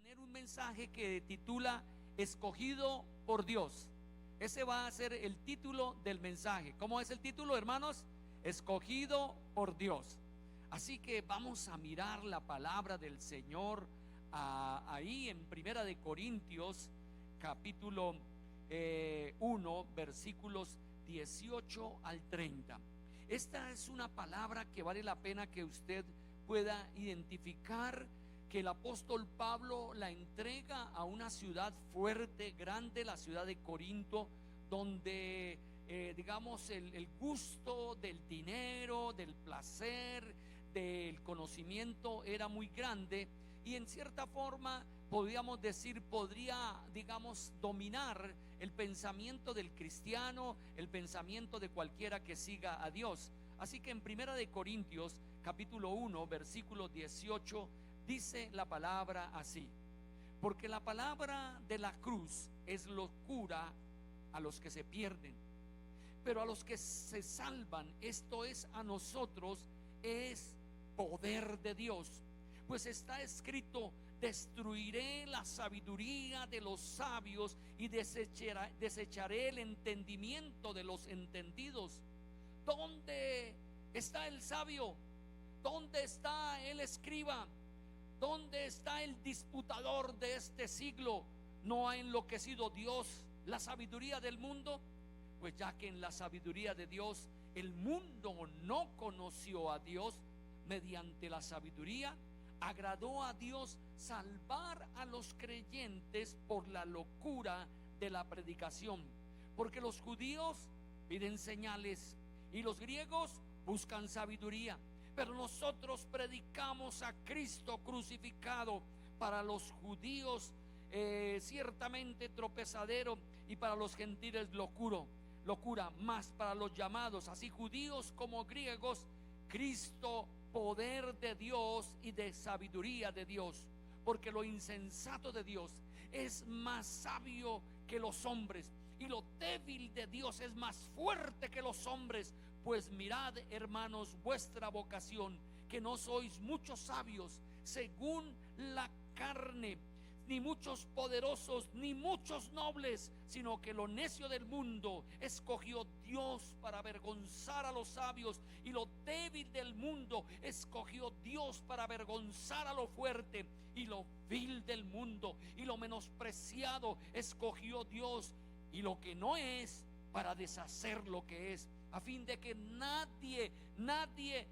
tener un mensaje que titula Escogido por Dios. Ese va a ser el título del mensaje. ¿Cómo es el título, hermanos? Escogido por Dios. Así que vamos a mirar la palabra del Señor ahí en Primera de Corintios capítulo 1 versículos 18 al 30. Esta es una palabra que vale la pena que usted pueda identificar, que el apóstol Pablo la entrega a una ciudad fuerte, grande, la ciudad de Corinto, donde digamos el gusto del dinero, del placer, del conocimiento era muy grande, y en cierta forma podríamos decir, podría, digamos, dominar el pensamiento del cristiano, el pensamiento de cualquiera que siga a Dios. Así que en Primera de Corintios capítulo 1 versículo 18 dice la palabra así: porque la palabra de la cruz es locura a los que se pierden, pero a los que se salvan, esto es, a nosotros, es poder de Dios. Pues está escrito: destruiré la sabiduría de los sabios y desecharé el entendimiento de los entendidos. ¿Dónde está el sabio? ¿Dónde está el escriba? ¿Dónde está el disputador de este siglo? ¿No ha enloquecido Dios la sabiduría del mundo? Pues ya que en la sabiduría de Dios el mundo no conoció a Dios, mediante la sabiduría agradó a Dios salvar a los creyentes por la locura de la predicación. Porque los judíos piden señales y los griegos buscan sabiduría, pero nosotros predicamos a Cristo crucificado, para los judíos ciertamente tropezadero, y para los gentiles locura, más para los llamados, así judíos como griegos, Cristo poder de Dios y de sabiduría de Dios. Porque lo insensato de Dios es más sabio que los hombres, y lo débil de Dios es más fuerte que los hombres. Pues mirad, hermanos, vuestra vocación, que no sois muchos sabios según la carne, ni muchos poderosos, ni muchos nobles, sino que lo necio del mundo escogió Dios para avergonzar a los sabios, y lo débil del mundo escogió Dios para avergonzar a lo fuerte, y lo vil del mundo y lo menospreciado escogió Dios, y lo que no es, para deshacer lo que es, a fin de que nadie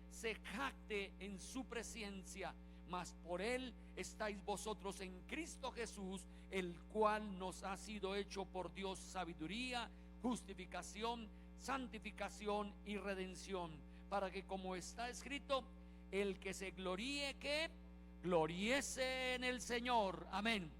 se jacte en su presencia. Mas por él estáis vosotros en Cristo Jesús, el cual nos ha sido hecho por Dios sabiduría, justificación, santificación y redención, para que, como está escrito, el que se gloríe, que gloriese en el Señor. Amén.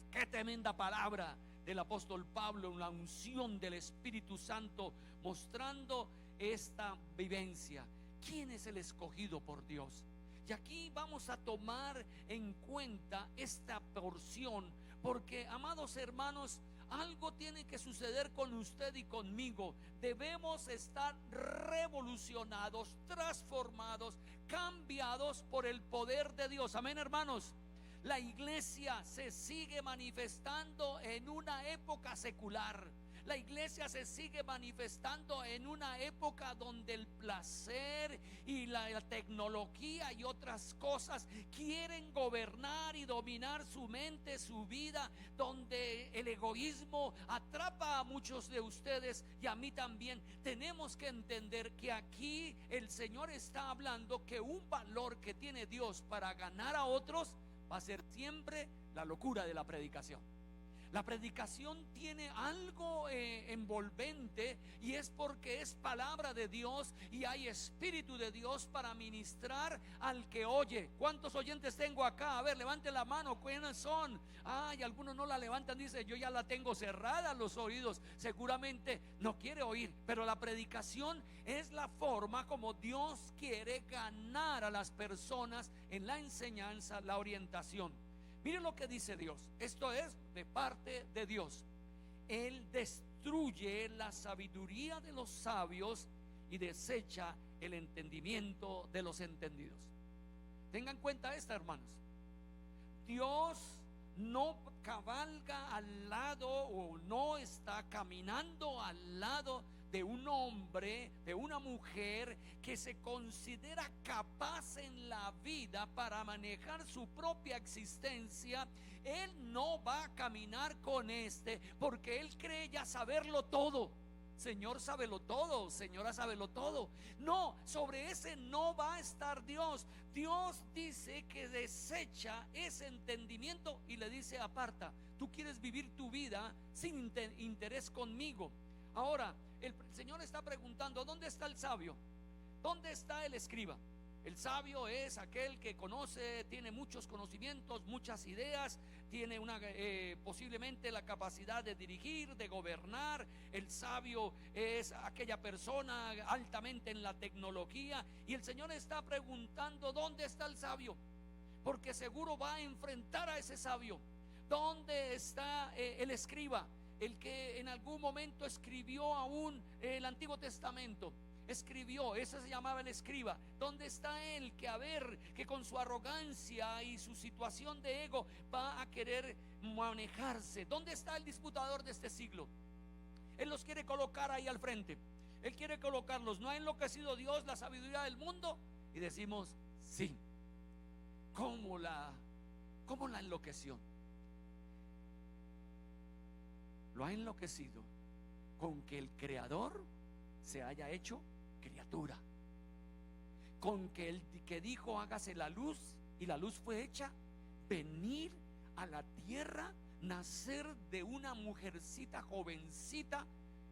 Qué tremenda palabra del apóstol Pablo, una unción del Espíritu Santo, mostrando esta vivencia. ¿Quién es el escogido por Dios? Y aquí vamos a tomar en cuenta esta porción, porque, amados hermanos, algo tiene que suceder con usted y conmigo. Debemos estar revolucionados, transformados, cambiados por el poder de Dios. Amén, hermanos. La iglesia se sigue manifestando en una época secular. La iglesia se sigue manifestando en una época donde el placer y la tecnología y otras cosas quieren gobernar y dominar su mente, su vida, donde el egoísmo atrapa a muchos de ustedes y a mí también. Tenemos que entender que aquí el Señor está hablando que un valor que tiene Dios para ganar a otros va a ser siempre la locura de la predicación. La predicación tiene algo envolvente, y es porque es palabra de Dios y hay Espíritu de Dios para ministrar al que oye. ¿Cuántos oyentes tengo acá? A ver, levante la mano. ¿Quiénes son? Y algunos no la levantan. Dice: yo ya la tengo cerrada los oídos. Seguramente no quiere oír. Pero la predicación es la forma como Dios quiere ganar a las personas en la enseñanza, la orientación. Miren lo que dice Dios. Esto es de parte de Dios. Él destruye la sabiduría de los sabios y desecha el entendimiento de los entendidos. Tengan en cuenta esta, hermanos. Dios no cabalga al lado o no está caminando al lado de un hombre, de una mujer que se considera capaz en la vida para manejar su propia existencia, él no va a caminar con porque él cree ya saberlo todo. Señor, sábelo todo, señora, sábelo todo. No, sobre ese no va a estar Dios. Dios dice que desecha ese entendimiento y le dice: aparta, tú quieres vivir tu vida sin interés conmigo. Ahora, el Señor está preguntando: ¿dónde está el sabio? ¿Dónde está el escriba? El sabio es aquel que conoce, tiene muchos conocimientos, muchas ideas, tiene posiblemente la capacidad de dirigir, de gobernar. El sabio es aquella persona altamente en la tecnología. Y el Señor está preguntando: ¿dónde está el sabio? Porque seguro va a enfrentar a ese sabio. ¿Dónde está el escriba? El que en algún momento escribió aún el Antiguo Testamento. Escribió, ese se llamaba el escriba. ¿Dónde está él que con su arrogancia y su situación de ego va a querer manejarse? ¿Dónde está el disputador de este siglo? Él los quiere colocar ahí al frente. Él quiere colocarlos. ¿No ha enloquecido Dios la sabiduría del mundo? Y decimos: sí. ¿Cómo la enloqueció? Lo ha enloquecido con que el Creador se haya hecho criatura, con que el que dijo: hágase la luz, y la luz fue hecha, venir a la tierra, nacer de una mujercita jovencita,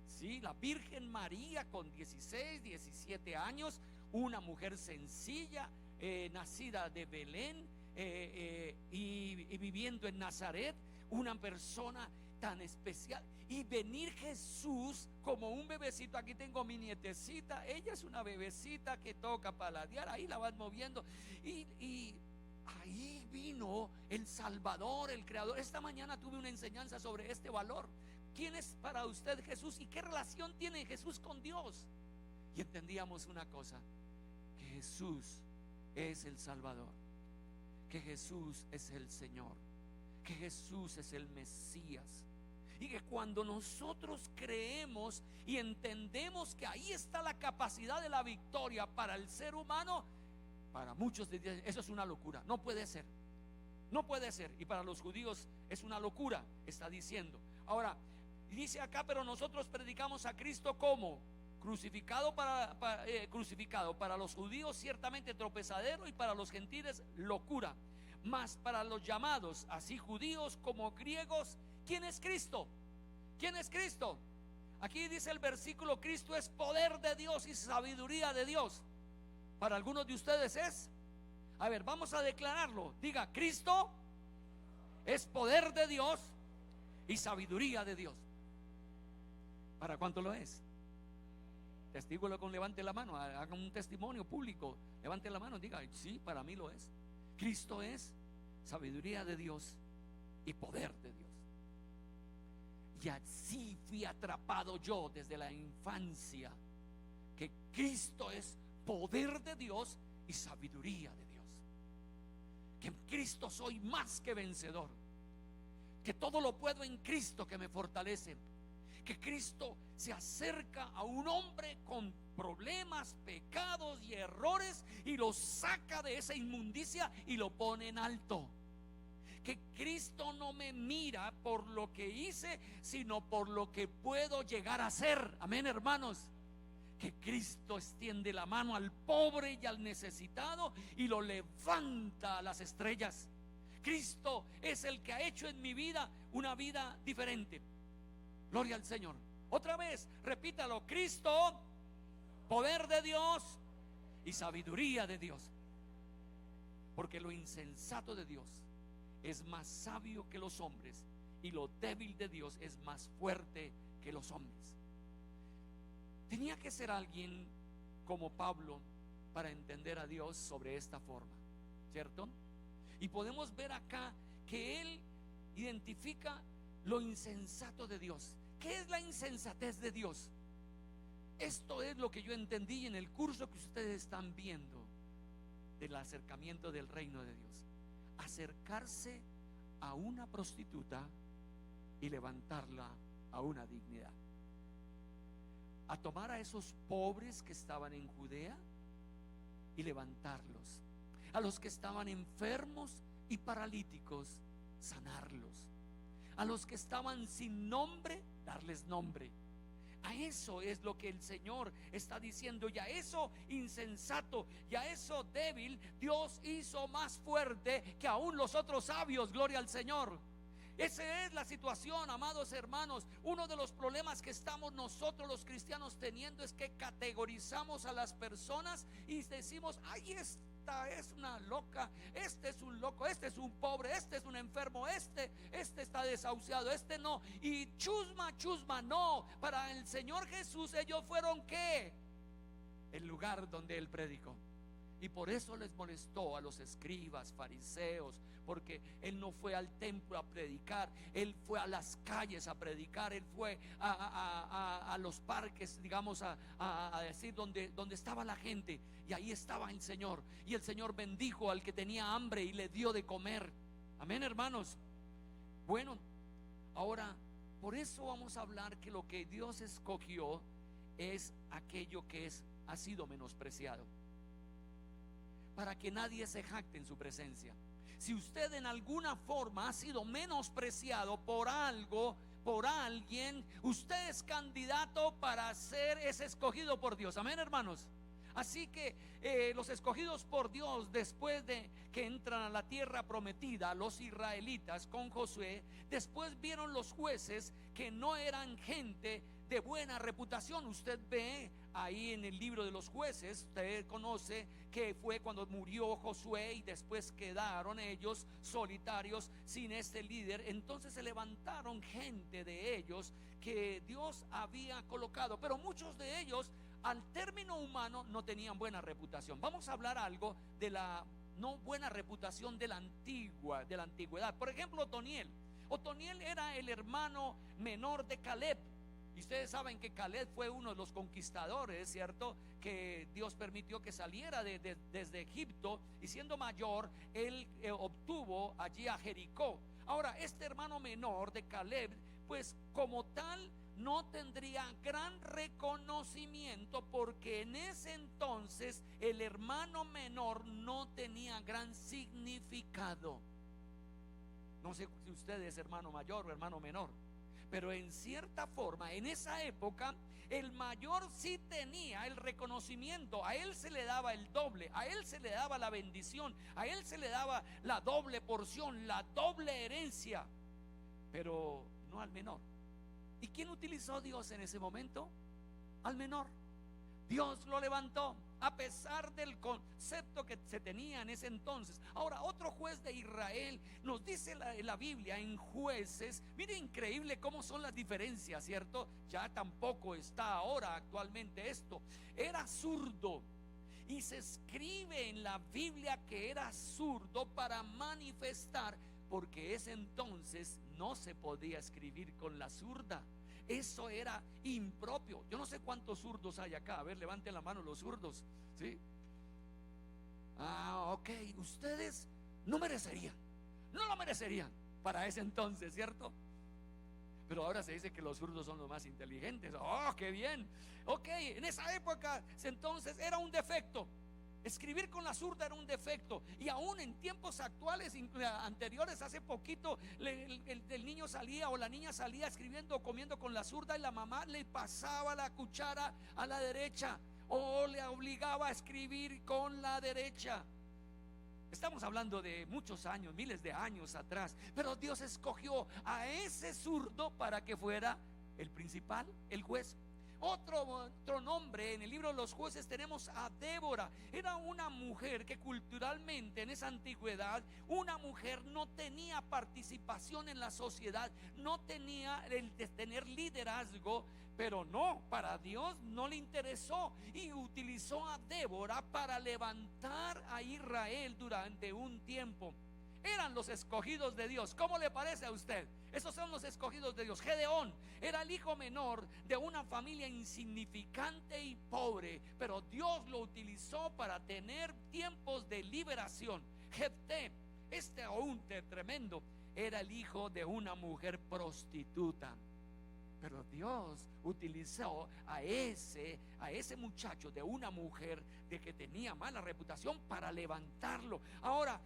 sí, la Virgen María, con 16, 17 años, una mujer sencilla, nacida de Belén, y viviendo en Nazaret, una persona tan especial. Y venir Jesús como un bebecito. Aquí tengo mi nietecita, ella es una bebecita que toca paladear, ahí la van moviendo, y ahí vino el Salvador, el Creador. Esta mañana tuve una enseñanza sobre este valor. ¿Quién es para usted Jesús y qué relación tiene Jesús con Dios? Y entendíamos una cosa: que Jesús es el Salvador, que Jesús es el Señor, que Jesús es el Mesías. Y que cuando nosotros creemos y entendemos que ahí está la capacidad de la victoria para el ser humano, para muchos de ellos eso es una locura. No puede ser, no puede ser. Y para los judíos es una locura, está diciendo. Ahora, dice acá: pero nosotros predicamos a Cristo como crucificado para los judíos ciertamente tropezadero, y para los gentiles locura. Mas para los llamados, así judíos como griegos, ¿quién es Cristo? ¿Quién es Cristo? Aquí dice el versículo: Cristo es poder de Dios y sabiduría de Dios. Para algunos de ustedes es. A ver, vamos a declararlo. Diga: Cristo es poder de Dios y sabiduría de Dios. ¿Para cuánto lo es? Testíguelo con levante la mano, haga un testimonio público, levante la mano, diga: sí, para mí lo es. Cristo es sabiduría de Dios y poder de Dios. Y así fui atrapado yo desde la infancia, que Cristo es poder de Dios y sabiduría de Dios, que en Cristo soy más que vencedor, que todo lo puedo en Cristo que me fortalece, que Cristo se acerca a un hombre con problemas, pecados y errores y lo saca de esa inmundicia y lo pone en alto. Que Cristo no me mira por lo que hice, sino por lo que puedo llegar a ser. Amén, hermanos. Que Cristo extiende la mano al pobre y al necesitado y lo levanta a las estrellas. Cristo es el que ha hecho en mi vida una vida diferente. Gloria al Señor. Otra vez, repítalo: Cristo, poder de Dios y sabiduría de Dios. Porque lo insensato de Dios es más sabio que los hombres, y lo débil de Dios es más fuerte que los hombres. Tenía que ser alguien como Pablo para entender a Dios sobre esta forma, ¿cierto? Y podemos ver acá que él identifica lo insensato de Dios. ¿Qué es la insensatez de Dios? Esto es lo que yo entendí en el curso que ustedes están viendo del acercamiento del reino de Dios. Acercarse a una prostituta y levantarla a una dignidad, a tomar a esos pobres que estaban en Judea y levantarlos, a los que estaban enfermos y paralíticos, sanarlos, a los que estaban sin nombre, darles nombre. A eso es lo que el Señor está diciendo. Y a eso insensato, y a eso débil, Dios hizo más fuerte que aún los otros sabios. Gloria al Señor. Esa es la situación, amados hermanos. Uno de los problemas que estamos nosotros los cristianos teniendo es que categorizamos a las personas y decimos: ay, esta es una loca, este es un loco, este es un pobre, este es un enfermo, este está desahuciado, este no. Y chusma, no. Para el Señor Jesús ellos fueron ¿qué? El lugar donde Él predicó. Y por eso les molestó a los escribas, fariseos, porque Él no fue al templo a predicar, Él fue a las calles a predicar, Él fue a los parques, digamos, a decir donde estaba la gente. Y ahí estaba el Señor. Y el Señor bendijo al que tenía hambre y le dio de comer. Amén, hermanos. Bueno, ahora, por eso vamos a hablar que lo que Dios escogió es aquello que ha sido menospreciado, para que nadie se jacte en su presencia. Si usted en alguna forma ha sido menospreciado por algo, por alguien, usted es candidato para ser ese escogido por Dios. Amén, hermanos. Así que los escogidos por Dios, después de que entran a la tierra prometida, los israelitas con Josué, después vieron los jueces que no eran gente de buena reputación. Usted ve ahí en el libro de los jueces, usted conoce que fue cuando murió Josué y después quedaron ellos solitarios sin este líder. Entonces se levantaron gente de ellos que Dios había colocado, pero muchos de ellos al término humano no tenían buena reputación. Vamos a hablar algo de la no buena reputación de la antigüedad. Por ejemplo, Otoniel era el hermano menor de Caleb. Y ustedes saben que Caleb fue uno de los conquistadores, ¿cierto? Que Dios permitió que saliera desde Egipto, y siendo mayor, él obtuvo allí a Jericó. Ahora, este hermano menor de Caleb, pues como tal, no tendría gran reconocimiento, porque en ese entonces el hermano menor no tenía gran significado. No sé si usted es hermano mayor o hermano menor, pero en cierta forma, en esa época, el mayor sí tenía el reconocimiento. A él se le daba el doble, a él se le daba la bendición, a él se le daba la doble porción, la doble herencia, pero no al menor. ¿Y quién utilizó Dios en ese momento? Al menor. Dios lo levantó a pesar del concepto que se tenía en ese entonces. Ahora, otro juez de Israel, nos dice la Biblia en Jueces. Mire, increíble cómo son las diferencias, ¿cierto? Ya tampoco está ahora actualmente esto. Era zurdo, y se escribe en la Biblia que era zurdo para manifestar, porque ese entonces no se podía escribir con la zurda. Eso era impropio. Yo no sé cuántos zurdos hay acá. A ver, levanten la mano los zurdos, ¿sí? Ok. Ustedes no merecerían, no lo merecerían para ese entonces, ¿cierto? Pero ahora se dice que los zurdos son los más inteligentes. ¡Oh, qué bien! Ok, en esa época entonces era un defecto. Escribir con la zurda era un defecto. Y aún en tiempos actuales, anteriores, hace poquito, el niño salía o la niña salía escribiendo o comiendo con la zurda, y la mamá le pasaba la cuchara a la derecha o le obligaba a escribir con la derecha. Estamos hablando de muchos años, miles de años atrás. Pero Dios escogió a ese zurdo para que fuera el principal, el juez. Otro nombre en el libro de los jueces tenemos a Débora. Era una mujer que culturalmente en esa antigüedad, una mujer no tenía participación en la sociedad, no tenía el de tener liderazgo. Pero no, para Dios no le interesó, y utilizó a Débora para levantar a Israel durante un tiempo. Eran los escogidos de Dios. ¿Cómo le parece a usted? Esos son los escogidos de Dios. Gedeón era el hijo menor de una familia insignificante y pobre, pero Dios lo utilizó para tener tiempos de liberación. Jefté, este tremendo, era el hijo de una mujer prostituta. Pero Dios utilizó a ese muchacho de una mujer de que tenía mala reputación para levantarlo. Ahora,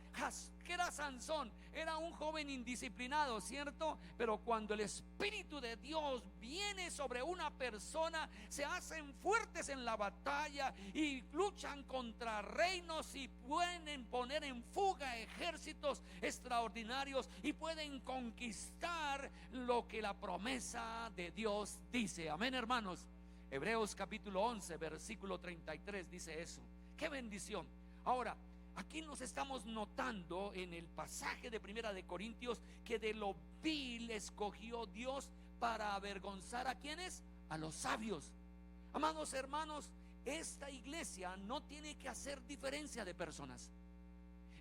¿qué era Sansón? Era un joven indisciplinado, ¿cierto? Pero cuando el Espíritu de Dios viene sobre una persona, se hacen fuertes en la batalla y luchan contra reinos y pueden poner en fuga ejércitos extraordinarios y pueden conquistar lo que la promesa de Dios dice. Amén, hermanos. Hebreos capítulo 11 versículo 33 dice eso. ¡Qué bendición! Ahora, aquí nos estamos notando en el pasaje de Primera de Corintios que de lo vil escogió Dios para avergonzar ¿a quiénes? A los sabios. Amados hermanos, esta iglesia no tiene que hacer diferencia de personas.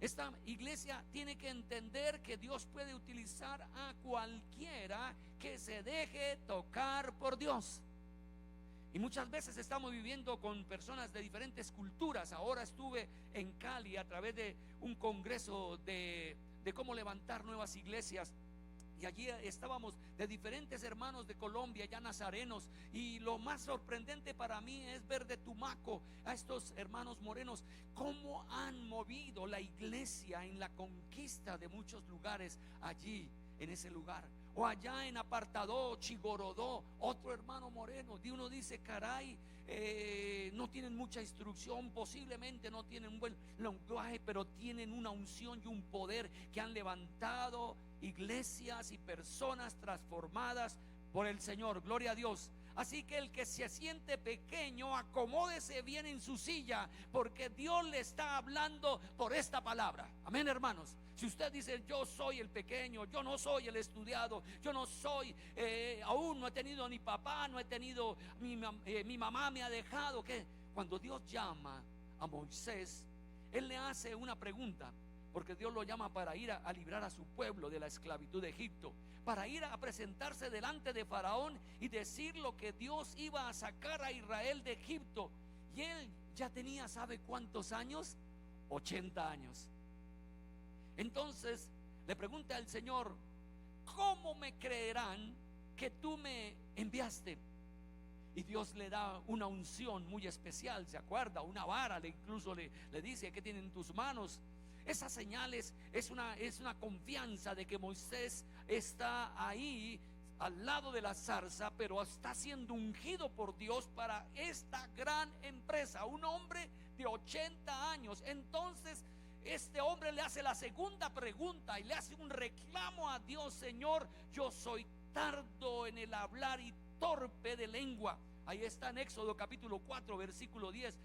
Esta iglesia tiene que entender que Dios puede utilizar a cualquiera que se deje tocar por Dios. Y muchas veces estamos viviendo con personas de diferentes culturas. Ahora estuve en Cali a través de un congreso de cómo levantar nuevas iglesias. Y allí estábamos de diferentes hermanos de Colombia, ya nazarenos. Y lo más sorprendente para mí es ver de Tumaco a estos hermanos morenos, cómo han movido la iglesia en la conquista de muchos lugares allí, en ese lugar. O allá en Apartadó, Chigorodó, otro hermano moreno. Y uno dice, caray, no tienen mucha instrucción, posiblemente no tienen un buen lenguaje, pero tienen una unción y un poder que han levantado iglesias y personas transformadas por el Señor. Gloria a Dios. Así que el que se siente pequeño, acomódese bien en su silla, porque Dios le está hablando por esta palabra. Amén, hermanos. Si usted dice, yo soy el pequeño, yo no soy el estudiado, yo no soy, aún no he tenido ni papá, no he tenido, mi mamá me ha dejado, que cuando Dios llama a Moisés, Él le hace una pregunta, porque Dios lo llama para ir a librar a su pueblo de la esclavitud de Egipto, para ir a presentarse delante de Faraón y decir lo que Dios iba a sacar a Israel de Egipto. Y él ya tenía, ¿sabe cuántos años? 80 años. Entonces le pregunta al Señor, ¿cómo me creerán que tú me enviaste? Y Dios le da una unción muy especial, ¿se acuerda? Una vara, incluso le dice, ¿qué tienen en tus manos? Esas señales es una confianza de que Moisés está ahí al lado de la zarza, pero está siendo ungido por Dios para esta gran empresa. Un hombre de 80 años. Entonces este hombre le hace la segunda pregunta y le hace un reclamo a Dios: Señor, yo soy tardo en el hablar y torpe de lengua. Ahí está en Éxodo capítulo 4 versículo 10.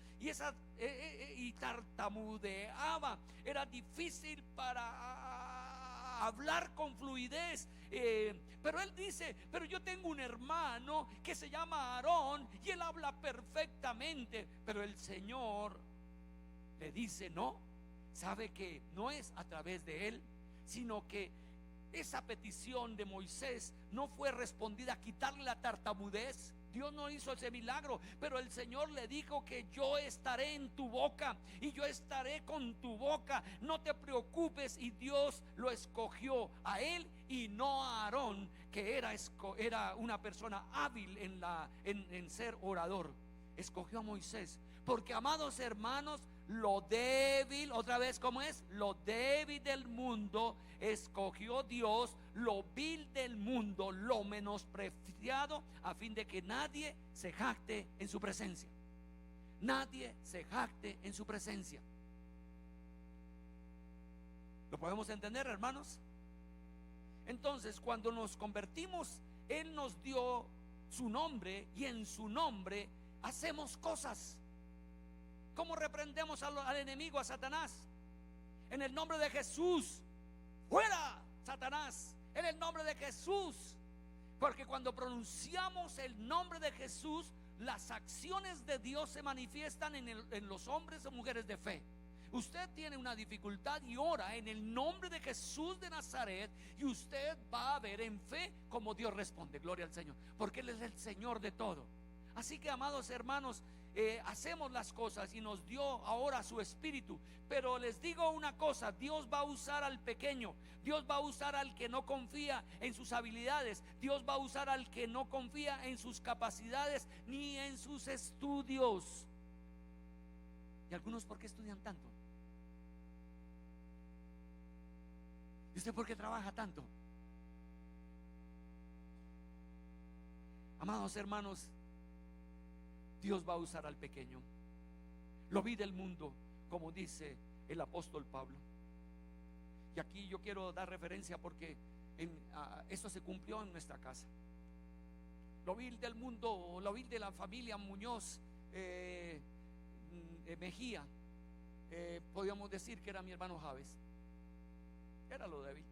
Y tartamudeaba. Era difícil para hablar con fluidez, pero él dice, pero yo tengo un hermano que se llama Aarón y él habla perfectamente. Pero el Señor le dice, no, sabe que no es a través de él, sino que esa petición de Moisés no fue respondida a quitarle la tartamudez. Dios no hizo ese milagro, pero el Señor le dijo que yo estaré en tu boca y yo estaré con tu boca, no te preocupes. Y Dios lo escogió a él y no a Aarón, que era una persona hábil en ser orador. Escogió a Moisés, porque, amados hermanos, lo débil, otra vez, ¿cómo es? Lo débil del mundo escogió Dios, lo vil del mundo, lo menospreciado, a fin de que nadie se jacte en su presencia. Nadie se jacte en su presencia. ¿Lo podemos entender, hermanos? Entonces, cuando nos convertimos, Él nos dio su nombre y en su nombre hacemos cosas. ¿Cómo reprendemos al enemigo, a Satanás? En el nombre de Jesús. Fuera, Satanás, en el nombre de Jesús. Porque cuando pronunciamos el nombre de Jesús, las acciones de Dios se manifiestan en los hombres o mujeres de fe. Usted tiene una dificultad y ora en el nombre de Jesús de Nazaret, y usted va a ver en fe cómo Dios responde. Gloria al Señor, porque Él es el Señor de todo. Así que, amados hermanos, hacemos las cosas y nos dio ahora su espíritu. Pero les digo una cosa: Dios va a usar al pequeño, Dios va a usar al que no confía en sus habilidades, Dios va a usar al que no confía en sus capacidades ni en sus estudios. ¿Y algunos por qué estudian tanto? ¿Y usted por qué trabaja tanto? Amados hermanos, Dios va a usar al pequeño. Lo vi del mundo, como dice el apóstol Pablo. Y aquí yo quiero dar referencia porque esto se cumplió en nuestra casa. Lo vi del mundo, lo vi de la familia Muñoz Mejía. Podíamos decir que era mi hermano Javes. Era lo débil.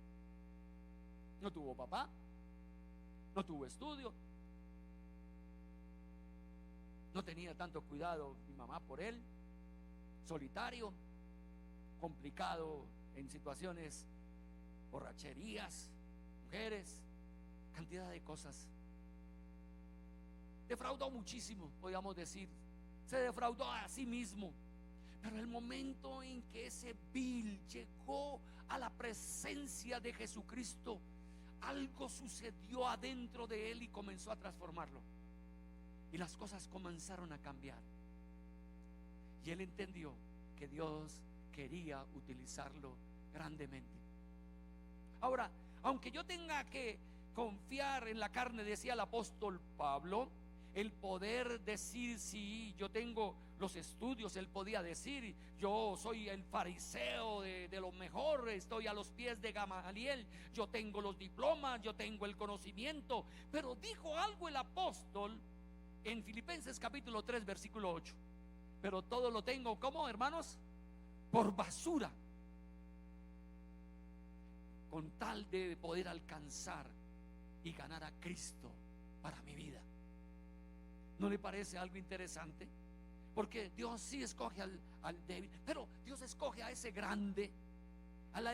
No tuvo papá, no tuvo estudio, no tenía tanto cuidado mi mamá por él, solitario, complicado en situaciones, borracherías, mujeres, cantidad de cosas. Defraudó muchísimo, podríamos decir. Se defraudó a sí mismo. Pero el momento en que ese vil llegó a la presencia de Jesucristo, algo sucedió adentro de él y comenzó a transformarlo. Y las cosas comenzaron a cambiar. Y él entendió que Dios quería utilizarlo grandemente. Ahora, aunque yo tenga que confiar en la carne, decía el apóstol Pablo, el poder decir: si yo tengo los estudios, él podía decir: yo soy el fariseo de lo mejor, estoy a los pies de Gamaliel, yo tengo los diplomas, yo tengo el conocimiento. Pero dijo algo el apóstol en Filipenses capítulo 3 versículo 8: pero todo lo tengo, ¿cómo, hermanos? Por basura, con tal de poder alcanzar y ganar a Cristo para mi vida. ¿No le parece algo interesante? Porque Dios sí escoge al débil, pero Dios escoge a ese grande, al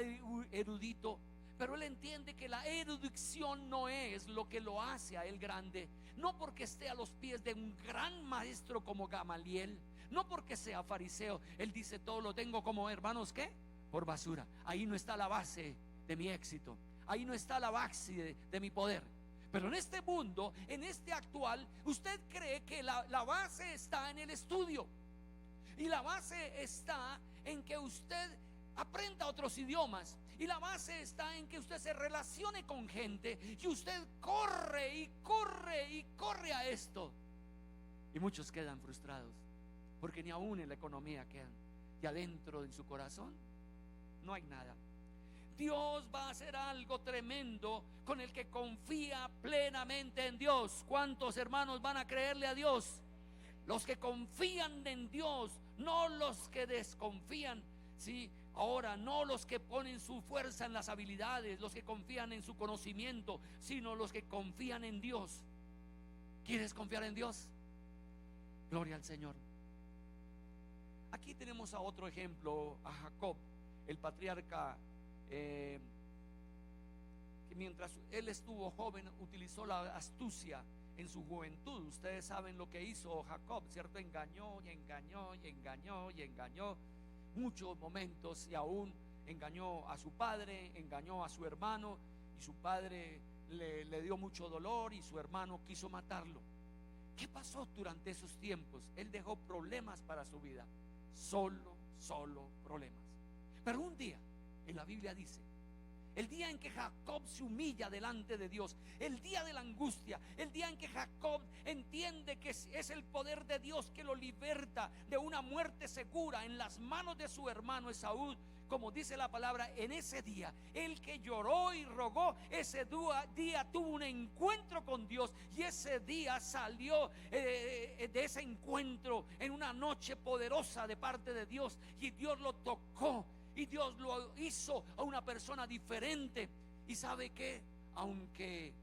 erudito. Pero él entiende que la erudición no es lo que lo hace a él grande. No porque esté a los pies de un gran maestro como Gamaliel, no porque sea fariseo. Él dice: todo lo tengo como, hermanos, ¿qué? Por basura. Ahí no está la base de mi éxito, ahí no está la base de mi poder. Pero en este mundo, en este actual, usted cree que la base está en el estudio. Y la base está en que usted aprenda otros idiomas. Y la base está en que usted se relacione con gente. Y usted corre y corre y corre a esto. Y muchos quedan frustrados, porque ni aún en la economía quedan. Y adentro de su corazón no hay nada. Dios va a hacer algo tremendo con el que confía plenamente en Dios. ¿Cuántos hermanos van a creerle a Dios? Los que confían en Dios, no los que desconfían. Sí, ahora no los que ponen su fuerza en las habilidades, los que confían en su conocimiento, sino los que confían en Dios. ¿Quieres confiar en Dios? Gloria al Señor. Aquí tenemos a otro ejemplo, a Jacob, el patriarca, que mientras él estuvo joven utilizó la astucia en su juventud. Ustedes saben lo que hizo Jacob, ¿cierto? Engañó y engañó y engañó y engañó muchos momentos, y aún engañó a su padre, engañó a su hermano, y su padre le dio mucho dolor y su hermano quiso matarlo. ¿Qué pasó durante esos tiempos? Él dejó problemas para su vida, solo problemas. Pero un día, en la Biblia dice, el día en que Jacob se humilla delante de Dios, el día de la angustia, el día en que Jacob entiende que es el poder de Dios que lo liberta de una muerte segura en las manos de su hermano Esaú. Como dice la palabra, en ese día, el que lloró y rogó, ese día tuvo un encuentro con Dios, y ese día salió de ese encuentro en una noche poderosa de parte de Dios, y Dios lo tocó. Y Dios lo hizo a una persona diferente. Y sabe que, aunque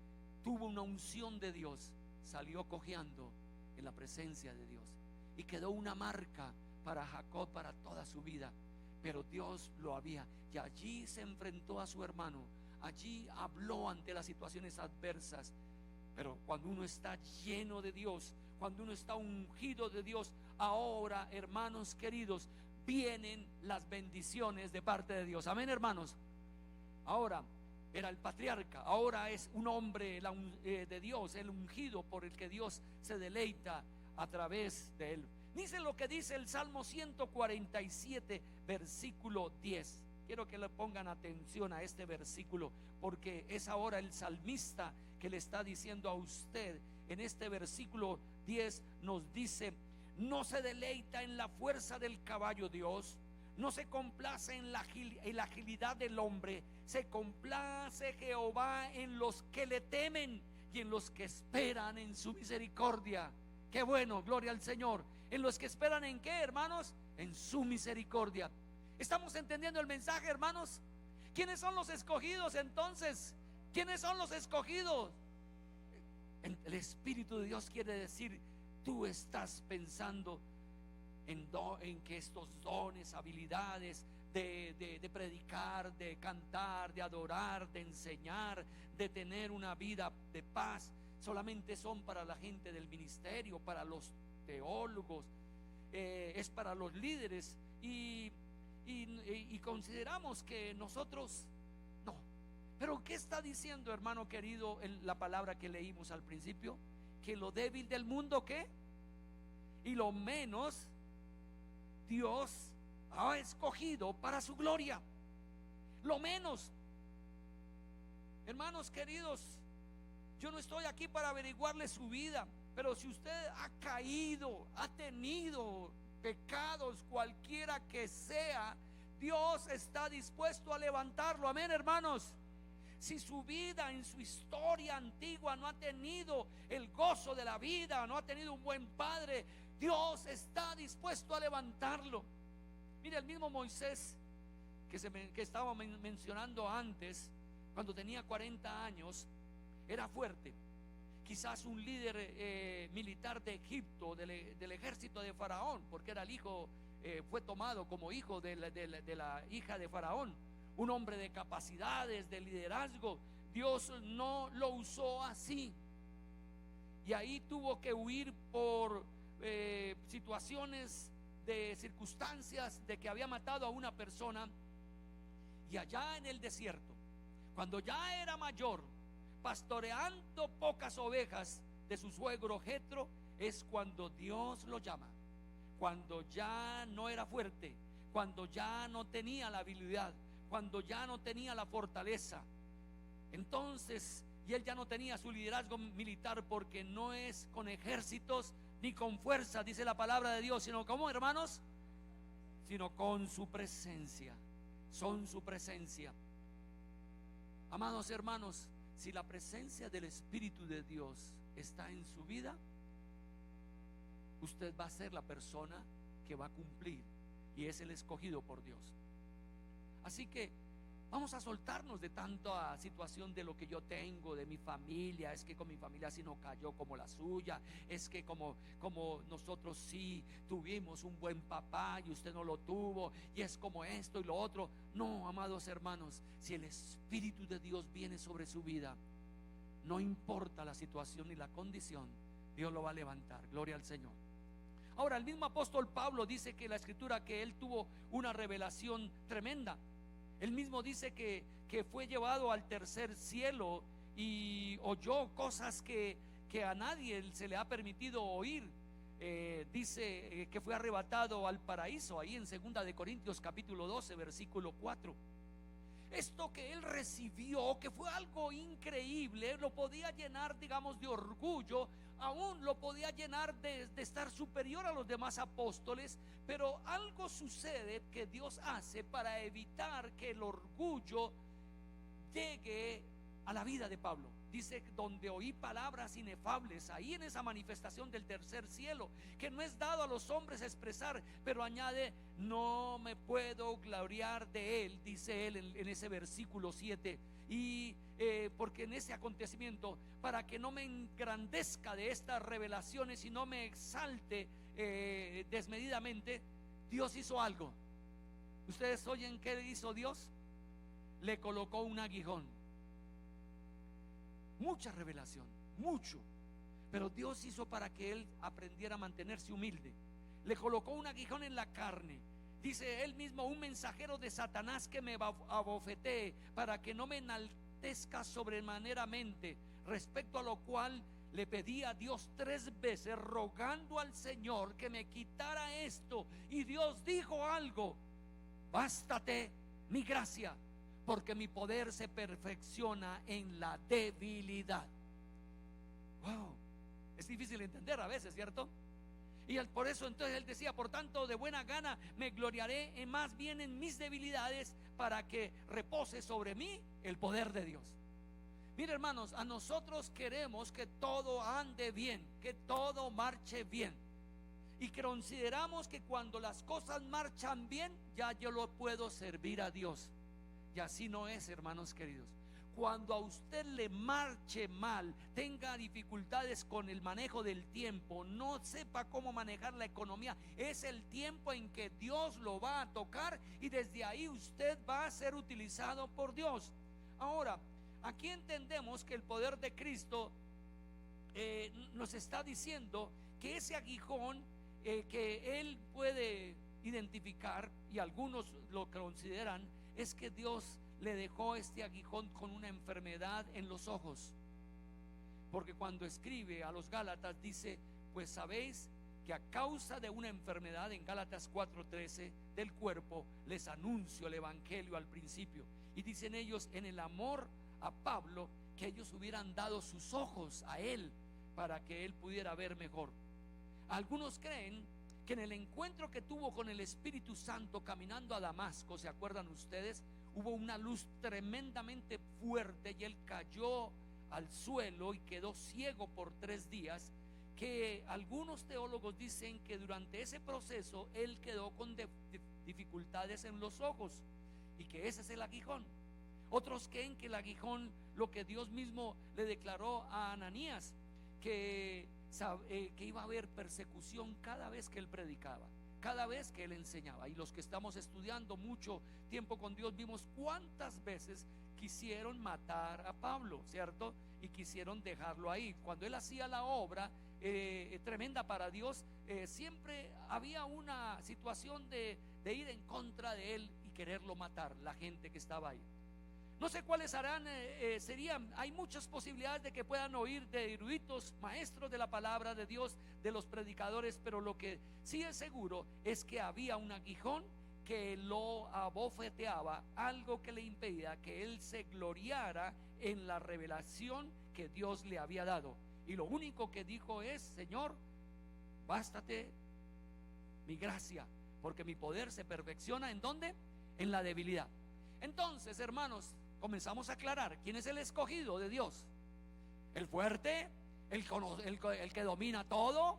tuvo una unción de Dios, salió cojeando en la presencia de Dios, y quedó una marca para Jacob para toda su vida. Pero Dios lo había, y allí se enfrentó a su hermano, allí habló ante las situaciones adversas. Pero cuando uno está lleno de Dios, cuando uno está ungido de Dios, ahora, hermanos queridos, vienen las bendiciones de parte de Dios. Amén, hermanos. Ahora era el patriarca, ahora es un hombre de Dios, el ungido por el que Dios se deleita a través de él. Dice lo que dice el Salmo 147, versículo 10. Quiero que le pongan atención a este versículo, porque es ahora el salmista que le está diciendo a usted. En este versículo 10 nos dice: no se deleita en la fuerza del caballo Dios, no se complace en la agilidad del hombre, se complace Jehová en los que le temen y en los que esperan en su misericordia. Qué bueno, gloria al Señor. En los que esperan, ¿en qué, hermanos? En su misericordia. ¿Estamos entendiendo el mensaje, hermanos? ¿Quiénes son los escogidos entonces? ¿Quiénes son los escogidos? El Espíritu de Dios quiere decir: tú estás pensando en que estos dones, habilidades de predicar, de cantar, de adorar, de enseñar, de tener una vida de paz, solamente son para la gente del ministerio, para los teólogos, es para los líderes, y consideramos que nosotros no. Pero ¿qué está diciendo, hermano querido, en la palabra que leímos al principio? Que lo débil del mundo, ¿qué? Y lo menos Dios ha escogido para su gloria. Lo menos. Hermanos queridos, yo no estoy aquí para averiguarle su vida, pero si usted ha caído, ha tenido pecados, cualquiera que sea, Dios está dispuesto a levantarlo. Amén, hermanos. Si su vida, en su historia antigua, no ha tenido el gozo de la vida, no ha tenido un buen padre, Dios está dispuesto a levantarlo. Mire, el mismo Moisés que estaba mencionando antes, cuando tenía 40 años, era fuerte. Quizás un líder militar de Egipto, del ejército de Faraón, porque era el hijo, fue tomado como hijo de la hija de Faraón. Un hombre de capacidades, de liderazgo. Dios no lo usó así, y ahí tuvo que huir por situaciones de circunstancias de que había matado a una persona. Y allá en el desierto, cuando ya era mayor, pastoreando pocas ovejas de su suegro Jetro, es cuando Dios lo llama. Cuando ya no era fuerte, cuando ya no tenía la habilidad, cuando ya no tenía la fortaleza, entonces, y él ya no tenía su liderazgo militar, porque no es con ejércitos ni con fuerza, dice la palabra de Dios, sino como, hermanos, sino con su presencia. Son su presencia. Amados hermanos, si la presencia del Espíritu de Dios está en su vida, usted va a ser la persona que va a cumplir, y es el escogido por Dios. Así que vamos a soltarnos de tanta situación de lo que yo tengo, de mi familia. Es que con mi familia sí no cayó como la suya, es que como nosotros sí tuvimos un buen papá y usted no lo tuvo, y es como esto y lo otro. No, amados hermanos, si el Espíritu de Dios viene sobre su vida, no importa la situación ni la condición, Dios lo va a levantar. Gloria al Señor. Ahora, el mismo apóstol Pablo dice que la escritura, que él tuvo una revelación tremenda. Él mismo dice que fue llevado al tercer cielo y oyó cosas que a nadie se le ha permitido oír. Dice que fue arrebatado al paraíso, ahí en 2 de Corintios capítulo 12, versículo 4. Esto que él recibió, que fue algo increíble, lo podía llenar, digamos, de orgullo, aún lo podía llenar de estar superior a los demás apóstoles. Pero algo sucede que Dios hace para evitar que el orgullo llegue a la vida de Pablo. Dice: donde oí palabras inefables, ahí en esa manifestación del tercer cielo, que no es dado a los hombres expresar, pero añade: no me puedo gloriar de él, dice él en ese versículo 7. Y porque en ese acontecimiento, para que no me engrandezca de estas revelaciones y no me exalte desmedidamente, Dios hizo algo. ¿Ustedes oyen qué hizo Dios? Le colocó un aguijón. Mucha revelación, mucho. Pero Dios hizo para que él aprendiera a mantenerse humilde. le colocó un aguijón en la carne. Dice él mismo: un mensajero de Satanás que me abofetee, para que no me enaltezca sobremaneramente. Respecto a lo cual le pedí a Dios 3 veces, rogando al Señor que me quitara esto. Y Dios dijo algo: bástate mi gracia, porque mi poder se perfecciona en la debilidad. Wow, es difícil entender a veces, ¿cierto? Y por eso entonces él decía: por tanto, de buena gana me gloriaré más bien en mis debilidades, para que repose sobre mí el poder de Dios. Mire, hermanos, a nosotros queremos que todo ande bien, que todo marche bien, y consideramos que cuando las cosas marchan bien, ya yo lo puedo servir a Dios. Y así no es, hermanos queridos. Cuando a usted le marche mal, tenga dificultades con el manejo del tiempo, no sepa cómo manejar la economía, es el tiempo en que Dios lo va a tocar, y desde ahí usted va a ser utilizado por Dios. Ahora, aquí entendemos que el poder de Cristo nos está diciendo que ese aguijón que Él puede identificar, y algunos lo consideran, es que Dios le dejó este aguijón con una enfermedad en los ojos. Porque cuando escribe a los Gálatas dice: pues sabéis que a causa de una enfermedad, en Gálatas 4:13, del cuerpo, les anuncio el evangelio al principio. Y dicen ellos, en el amor a Pablo, que ellos hubieran dado sus ojos a él para que él pudiera ver mejor. Algunos creen que en el encuentro que tuvo con el Espíritu Santo caminando a Damasco, ¿se acuerdan ustedes? Hubo una luz tremendamente fuerte y él cayó al suelo y quedó ciego por 3 días. Que algunos teólogos dicen que durante ese proceso él quedó con dificultades en los ojos, y que ese es el aguijón. Otros creen que el aguijón, lo que Dios mismo le declaró a Ananías, que iba a haber persecución cada vez que él predicaba, cada vez que él enseñaba. Y los que estamos estudiando mucho tiempo con Dios, vimos cuántas veces quisieron matar a Pablo, ¿cierto? Y quisieron dejarlo ahí. Cuando él hacía la obra tremenda para Dios, siempre había una situación de ir en contra de él y quererlo matar, la gente que estaba ahí. No sé cuáles serían. Hay muchas posibilidades de que puedan oír de eruditos, maestros de la palabra de Dios, de los predicadores, pero lo que sí es seguro es que había un aguijón que lo abofeteaba, algo que le impedía que él se gloriara en la revelación que Dios le había dado. Y lo único que dijo es: Señor, bástate mi gracia, porque mi poder se perfecciona ¿en dónde? En la debilidad. Entonces, hermanos, comenzamos a aclarar quién es el escogido de Dios. El fuerte, el que domina todo,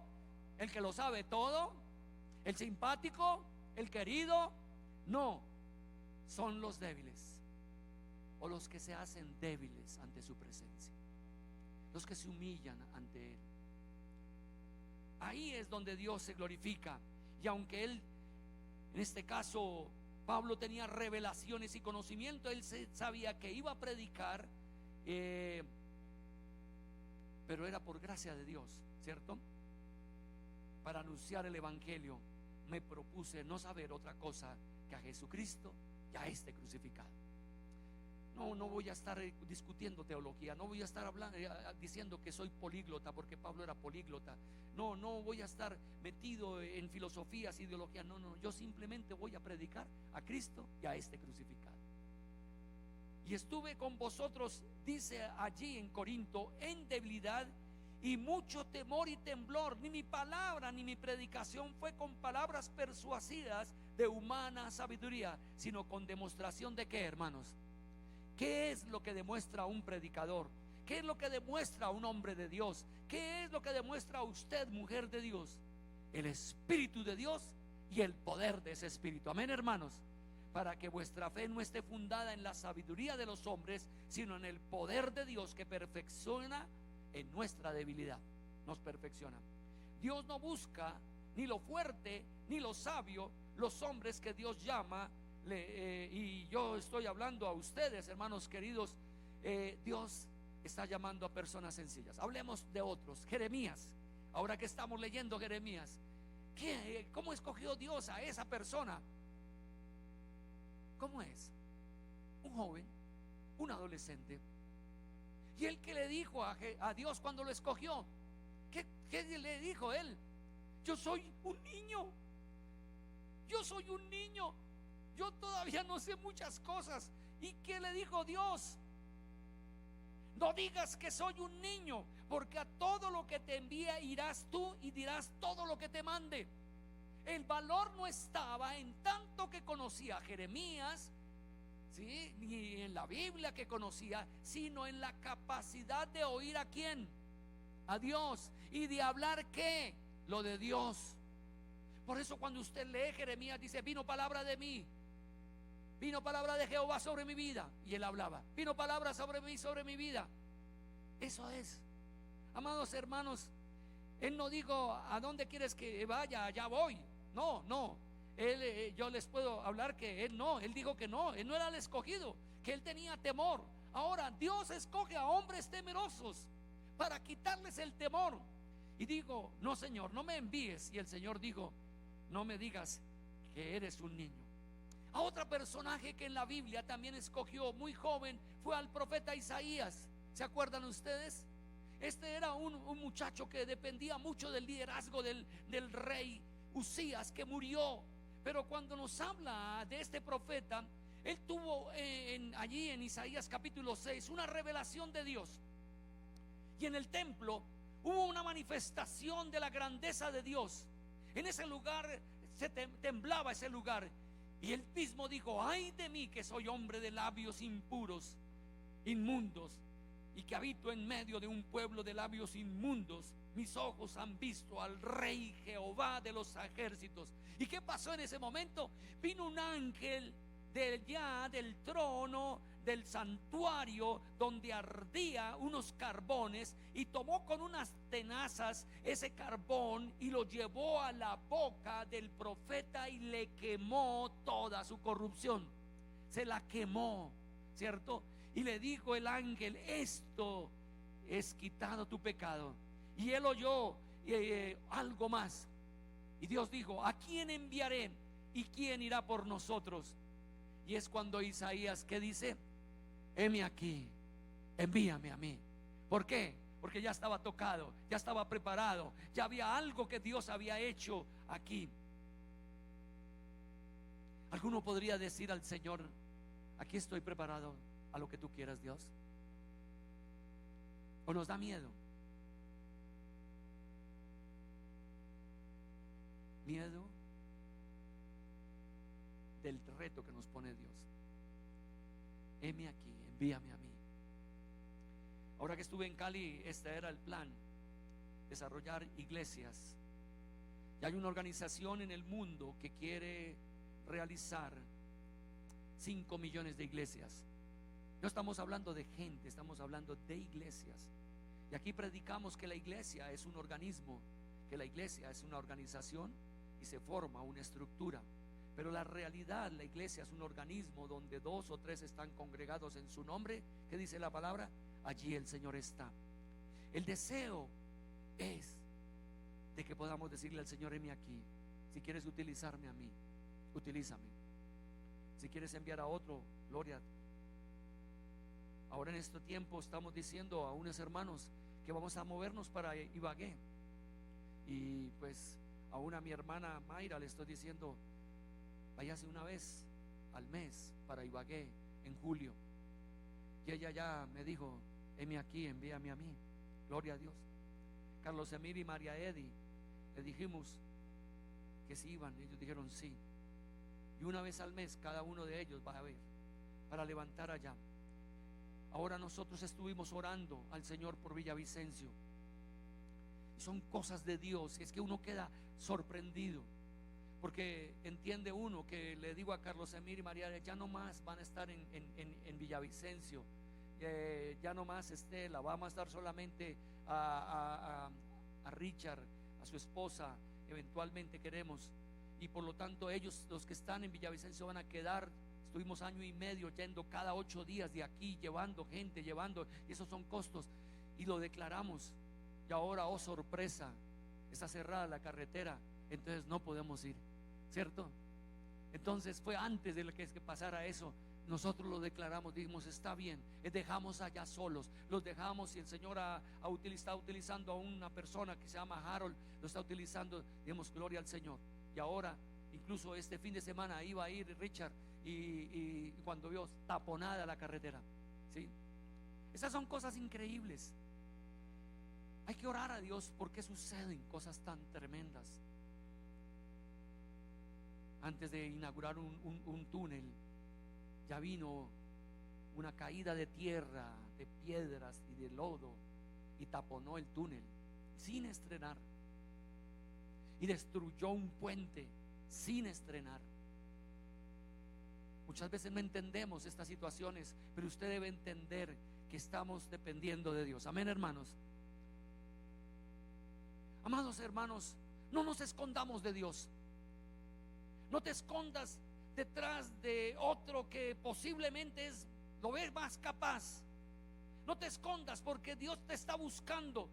el que lo sabe todo, el simpático, el querido. No, son los débiles, o los que se hacen débiles ante su presencia, los que se humillan ante Él. Ahí es donde Dios se glorifica. Y aunque Él, en este caso Pablo, tenía revelaciones y conocimiento, él sabía que iba a predicar, pero era por gracia de Dios, ¿cierto? Para anunciar el evangelio me propuse no saber otra cosa que a Jesucristo y a este crucificado. No voy a estar discutiendo teología, no voy a estar hablando, diciendo que soy políglota, porque Pablo era políglota. No voy a estar metido en filosofías, ideologías. No, yo simplemente voy a predicar a Cristo y a este crucificado. Y estuve con vosotros, dice allí en Corinto, en debilidad y mucho temor y temblor. Ni mi palabra ni mi predicación fue con palabras persuasivas de humana sabiduría, sino con demostración de ¿qué, hermanos? ¿Qué es lo que demuestra un predicador? ¿Qué es lo que demuestra un hombre de Dios? ¿Qué es lo que demuestra usted, mujer de Dios? El Espíritu de Dios y el poder de ese Espíritu. Amén, hermanos. Para que vuestra fe no esté fundada en la sabiduría de los hombres, sino en el poder de Dios, que perfecciona en nuestra debilidad. Nos perfecciona. Dios no busca ni lo fuerte ni lo sabio, los hombres que Dios llama. Y yo estoy hablando a ustedes, hermanos queridos. Dios está llamando a personas sencillas. Hablemos de otros. Jeremías, ahora que estamos leyendo Jeremías, ¿Cómo escogió Dios a esa persona? ¿Cómo es? Un joven, un adolescente. ¿Y él qué le dijo a Dios cuando lo escogió? ¿Qué le dijo él? Yo soy un niño. Yo soy un niño. Yo todavía no sé muchas cosas. ¿Y qué le dijo Dios? No digas que soy un niño, porque a todo lo que te envíe irás tú y dirás todo lo que te mande. El valor no estaba en tanto que conocía a Jeremías, ¿sí?, ni en la Biblia que conocía, sino en la capacidad de oír a quién, a Dios, y de hablar qué, lo de Dios. Por eso cuando usted lee Jeremías dice: vino palabra de mí, vino palabra de Jehová sobre mi vida, y él hablaba, vino palabra sobre mí, sobre mi vida. Eso es, amados hermanos. Él no dijo: ¿a dónde quieres que vaya? Allá voy. No. Yo les puedo hablar que él dijo que no, él no era el escogido, que él tenía temor. Ahora Dios escoge a hombres temerosos para quitarles el temor. Y digo: no, Señor, no me envíes. Y el Señor dijo: no me digas que eres un niño. A otro personaje que en la Biblia también escogió muy joven fue al profeta Isaías. ¿Se acuerdan ustedes? Este era un muchacho que dependía mucho del liderazgo del rey Usías, que murió. Pero cuando nos habla de este profeta, él tuvo allí en Isaías capítulo 6 una revelación de Dios. Y en el templo hubo una manifestación de la grandeza de Dios. En ese lugar se temblaba ese lugar. Y él mismo dijo: ay de mí, que soy hombre de labios impuros, inmundos, y que habito en medio de un pueblo de labios inmundos. Mis ojos han visto al Rey Jehová de los ejércitos. ¿Y qué pasó en ese momento? Vino un ángel del trono del santuario donde ardía unos carbones, y tomó con unas tenazas ese carbón y lo llevó a la boca del profeta y le quemó toda su corrupción. Se la quemó, ¿cierto? Y le dijo el ángel: esto es quitado tu pecado. Y él oyó algo más. Y Dios dijo: ¿a quién enviaré? ¿Y quién irá por nosotros? Y es cuando Isaías, ¿qué dice? Heme aquí, envíame a mí. ¿Por qué? Porque ya estaba tocado, ya estaba preparado, ya había algo que Dios había hecho aquí. Alguno podría decir al Señor: aquí estoy preparado a lo que tú quieras, Dios. ¿O nos da miedo? Miedo del reto que nos pone Dios. Heme aquí, envíame a mí. Ahora que estuve en Cali, este era el plan: desarrollar iglesias. Y hay una organización en el mundo que quiere realizar 5 millones de iglesias. No estamos hablando de gente, estamos hablando de iglesias. Y aquí predicamos que la iglesia es un organismo, que la iglesia es una organización y se forma una estructura. Pero la realidad, la iglesia es un organismo donde 2 o 3 están congregados en su nombre. ¿Qué dice la palabra? Allí el Señor está. El deseo es de que podamos decirle al Señor: heme aquí. Si quieres utilizarme a mí, utilízame. Si quieres enviar a otro, gloria. Ahora en este tiempo estamos diciendo a unos hermanos que vamos a movernos para Ibagué. Y pues aún a mi hermana Mayra le estoy diciendo: váyase una vez al mes para Ibagué en julio. Y ella ya me dijo: heme aquí, envíame a mí. Gloria a Dios. Carlos Emir y María Edi, le dijimos que si iban. Ellos dijeron sí. Y una vez al mes cada uno de ellos va a ver para levantar allá. Ahora nosotros estuvimos orando al Señor por Villavicencio. Y son cosas de Dios. Y es que uno queda sorprendido, porque entiende uno que, le digo a Carlos Emir y María, ya no más van a estar en Villavicencio, ya no más Estela, vamos a estar solamente a Richard, a su esposa, eventualmente queremos. Y por lo tanto ellos, los que están en Villavicencio, van a quedar. Estuvimos 1 año y medio yendo cada 8 días de aquí, llevando gente, y esos son costos. Y lo declaramos. Y ahora, oh sorpresa, está cerrada la carretera. entonces no podemos ir, ¿cierto? Entonces fue antes de que pasara eso. Nosotros lo declaramos, dijimos está bien, dejamos allá solos, los dejamos y el Señor está utilizando a una persona que se llama Harold, lo está utilizando, dijimos gloria al Señor. Y ahora, incluso este fin de semana iba a ir Richard y cuando vio taponada la carretera, ¿sí? Esas son cosas increíbles. Hay que orar a Dios porque suceden cosas tan tremendas. Antes de inaugurar un túnel, ya vino una caída de tierra, de piedras y de lodo, y taponó el túnel sin estrenar, y destruyó un puente sin estrenar. Muchas veces no entendemos estas situaciones, pero usted debe entender que estamos dependiendo de Dios. Amén, hermanos. Amados hermanos, no nos escondamos de Dios. No te escondas detrás de otro que posiblemente lo ves más capaz. No te escondas porque Dios te está buscando.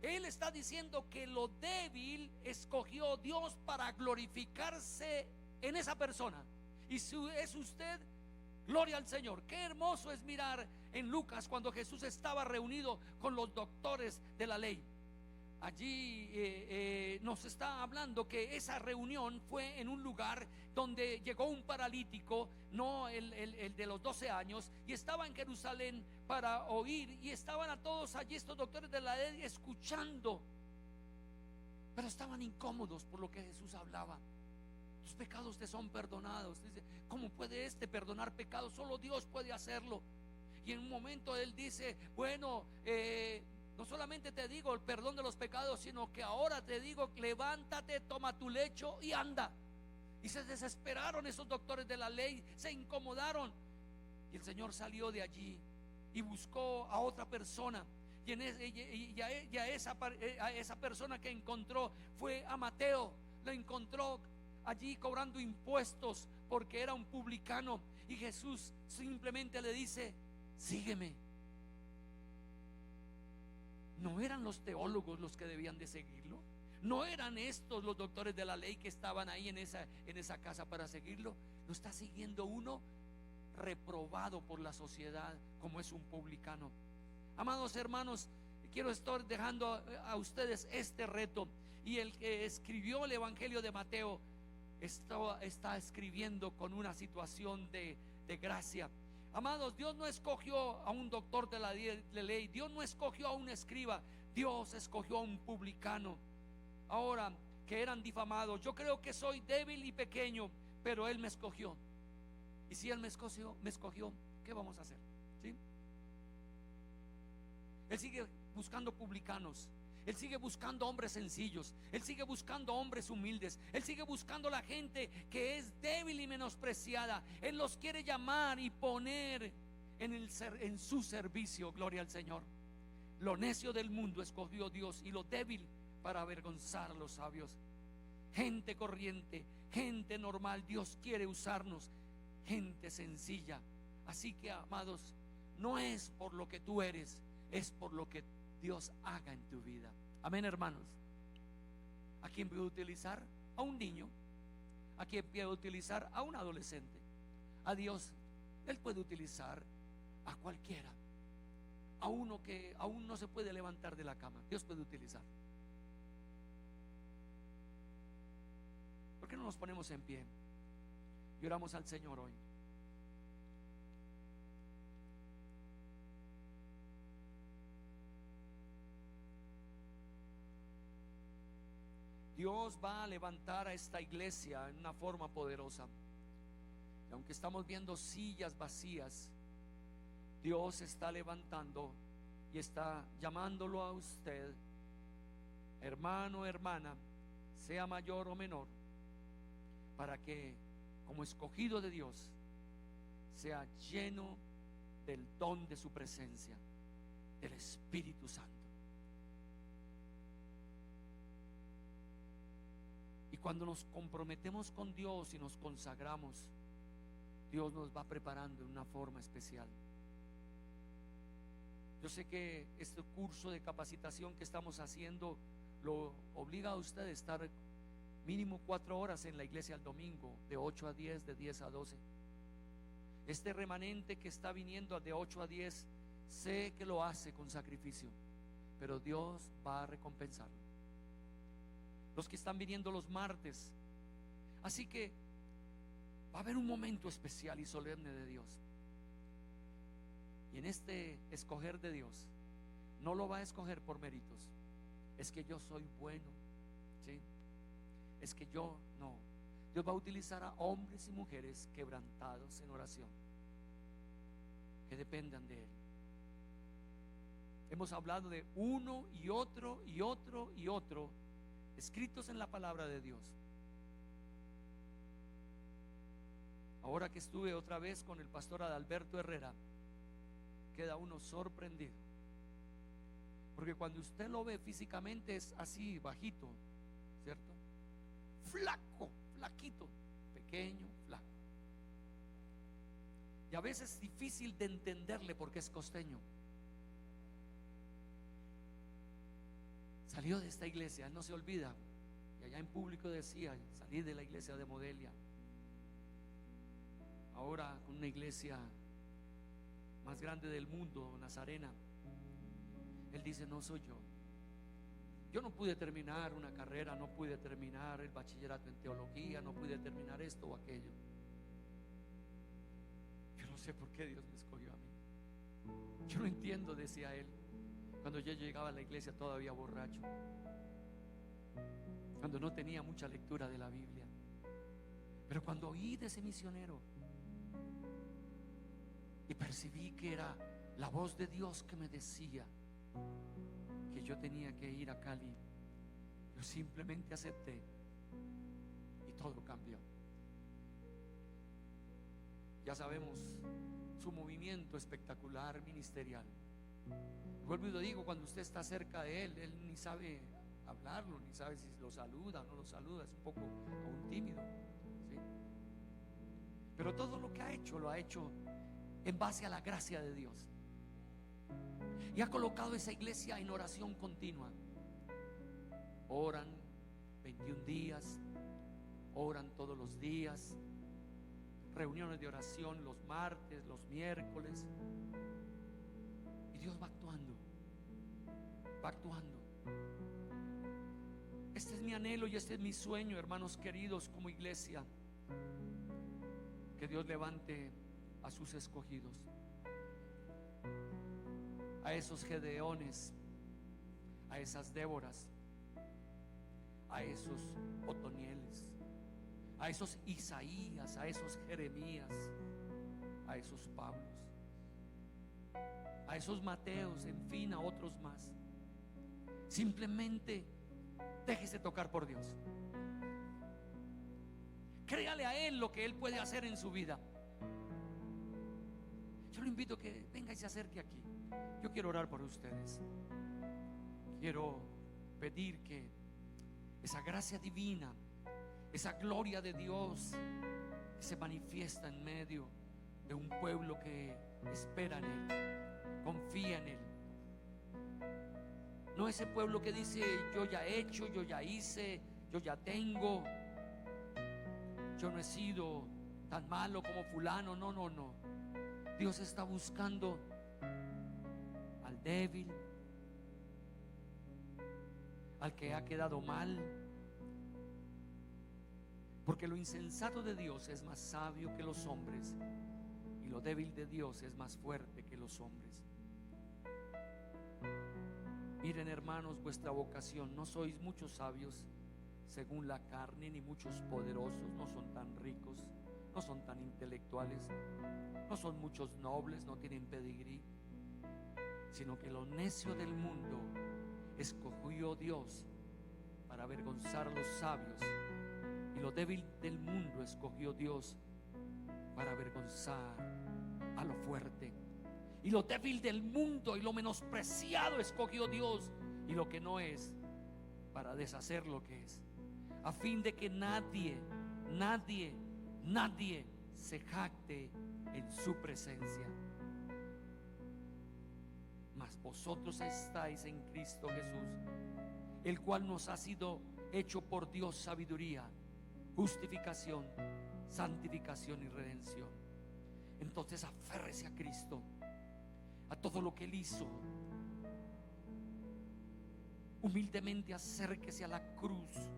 Él está diciendo que lo débil escogió Dios para glorificarse en esa persona. Y si es usted, gloria al Señor. Qué hermoso es mirar en Lucas cuando Jesús estaba reunido con los doctores de la ley. Allí nos está hablando que esa reunión fue en un lugar donde llegó un paralítico, no el de los 12 años, y estaba en Jerusalén para oír, y estaban a todos allí estos doctores de la ley escuchando, pero estaban incómodos por lo que Jesús hablaba. Tus pecados te son perdonados. Dice, ¿cómo puede perdonar pecados? Solo Dios puede hacerlo. Y en un momento él dice, bueno, no solamente te digo el perdón de los pecados, sino que ahora te digo, levántate, toma tu lecho y anda. Y se desesperaron esos doctores de la ley, se incomodaron. Y el Señor salió de allí y buscó a otra persona. Y a esa persona que encontró fue a Mateo. Lo encontró allí cobrando impuestos porque era un publicano. Y Jesús simplemente le dice, sígueme. ¿No eran los teólogos los que debían de seguirlo? ¿No eran estos los doctores de la ley que estaban ahí en esa casa para seguirlo? Lo está siguiendo uno reprobado por la sociedad como es un publicano. Amados hermanos, quiero estar dejando a ustedes este reto. Y el que escribió el Evangelio de Mateo está escribiendo con una situación de gracia. Amados, Dios no escogió a un doctor de la ley, Dios no escogió a un escriba, Dios escogió a un publicano. Ahora que eran difamados, yo creo que soy débil y pequeño, pero Él me escogió. Y si Él me escogió, ¿qué vamos a hacer? ¿Sí? Él sigue buscando publicanos. Él sigue buscando hombres sencillos. Él sigue buscando hombres humildes. Él sigue buscando la gente que es débil y menospreciada. Él los quiere llamar y poner en su servicio. Gloria al Señor. Lo necio del mundo escogió Dios, y lo débil para avergonzar a los sabios. Gente corriente, gente normal, Dios quiere usarnos. Gente sencilla. Así que, amados, no es por lo que tú eres, es por lo que Dios haga en tu vida. Amén, hermanos. ¿A quién puede utilizar? A un niño. ¿A quién puede utilizar? A un adolescente. A Dios, Él puede utilizar a cualquiera. A uno que aún no se puede levantar de la cama, Dios puede utilizar. ¿Por qué no nos ponemos en pie y oramos al Señor hoy? Dios va a levantar a esta iglesia en una forma poderosa. Y aunque estamos viendo sillas vacías, Dios está levantando y está llamándolo a usted, hermano, hermana, sea mayor o menor, para que como escogido de Dios sea lleno del don de su presencia, del Espíritu Santo. Y cuando nos comprometemos con Dios y nos consagramos, Dios nos va preparando de una forma especial. Yo sé que este curso de capacitación que estamos haciendo lo obliga a usted a estar Mínimo 4 horas en la iglesia al domingo, de 8 a 10, de 10 a 12. Este remanente que está viniendo de 8 a 10, sé que lo hace con sacrificio, pero Dios va a recompensarlo. Los que están viniendo los martes, así que va a haber un momento especial y solemne de Dios. Y en este escoger de Dios, no lo va a escoger por méritos. Es que yo soy bueno, ¿sí? Es que yo no. Dios va a utilizar a hombres y mujeres quebrantados en oración, que dependan de Él. Hemos hablado de uno y otro y otro y otro, escritos en la palabra de Dios. Ahora que estuve otra vez con el pastor Adalberto Herrera, queda uno sorprendido, porque cuando usted lo ve físicamente es así, bajito, ¿cierto? Flaco, flaquito, pequeño, flaco. Y a veces es difícil de entenderle porque es costeño. Salió de esta iglesia, él no se olvida, y allá en público decía: salí de la iglesia de Modelia, ahora con una iglesia más grande del mundo, Nazarena. Él dice: no soy yo. Yo no pude terminar una carrera, no pude terminar el bachillerato en teología, no pude terminar esto o aquello. Yo no sé por qué Dios me escogió a mí. Yo no entiendo, decía él, cuando yo llegaba a la iglesia todavía borracho, cuando no tenía mucha lectura de la Biblia. Pero cuando oí de ese misionero y percibí que era la voz de Dios que me decía que yo tenía que ir a Cali, yo simplemente acepté y todo cambió. Ya sabemos su movimiento espectacular ministerial. Vuelvo y lo digo, cuando usted está cerca de él, él ni sabe hablarlo, ni sabe si lo saluda o no lo saluda, es un poco aún tímido, ¿sí? Pero todo lo que ha hecho, lo ha hecho en base a la gracia de Dios. Y ha colocado esa iglesia en oración continua. Oran 21 días, oran todos los días, reuniones de oración los martes, los miércoles. Y Dios va actuando, va actuando. Este es mi anhelo y este es mi sueño, hermanos queridos, como iglesia, que Dios levante a sus escogidos, a esos Gedeones, a esas Déboras, a esos Otonieles, a esos Isaías, a esos Jeremías, a esos Pablos, a esos Mateos, en fin, a otros más. Simplemente déjese tocar por Dios. Créale a Él lo que Él puede hacer en su vida. Yo lo invito a que venga y se acerque aquí. Yo quiero orar por ustedes. Quiero pedir que esa gracia divina, esa gloria de Dios que se manifiesta en medio de un pueblo que espera en Él, confía en Él. No ese pueblo que dice: yo ya he hecho, yo ya hice, yo ya tengo, yo no he sido tan malo como fulano. No, no, no. Dios está buscando al débil, al que ha quedado mal, porque lo insensato de Dios es más sabio que los hombres, y lo débil de Dios es más fuerte que los hombres. Miren, hermanos, vuestra vocación: no sois muchos sabios según la carne, ni muchos poderosos, no son tan ricos, no son tan intelectuales, no son muchos nobles, no tienen pedigrí, sino que lo necio del mundo escogió Dios para avergonzar a los sabios, y lo débil del mundo escogió Dios para avergonzar a lo fuerte. Y lo débil del mundo y lo menospreciado escogió Dios, y lo que no es, para deshacer lo que es, a fin de que nadie se jacte en su presencia. Mas vosotros estáis en Cristo Jesús, el cual nos ha sido hecho por Dios sabiduría, justificación, santificación y redención. Entonces aférrese a Cristo, a todo lo que Él hizo. Humildemente acérquese a la cruz,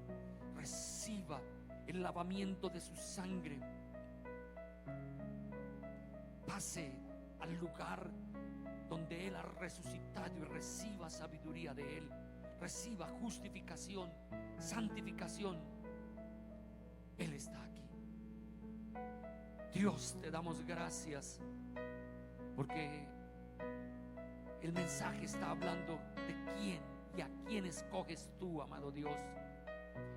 reciba el lavamiento de su sangre, pase al lugar donde Él ha resucitado y reciba sabiduría de Él, reciba justificación, santificación. Él está aquí. Dios, te damos gracias porque el mensaje está hablando de quién y a quién escoges tú, amado Dios,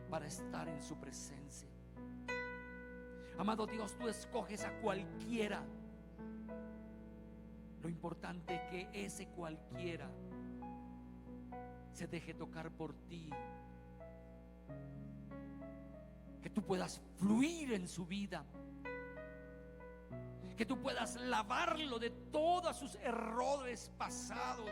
para estar en su presencia. Amado Dios, tú escoges a cualquiera. Lo importante es que ese cualquiera se deje tocar por ti, que tú puedas fluir en su vida, que tú puedas lavarlo de todos sus errores pasados.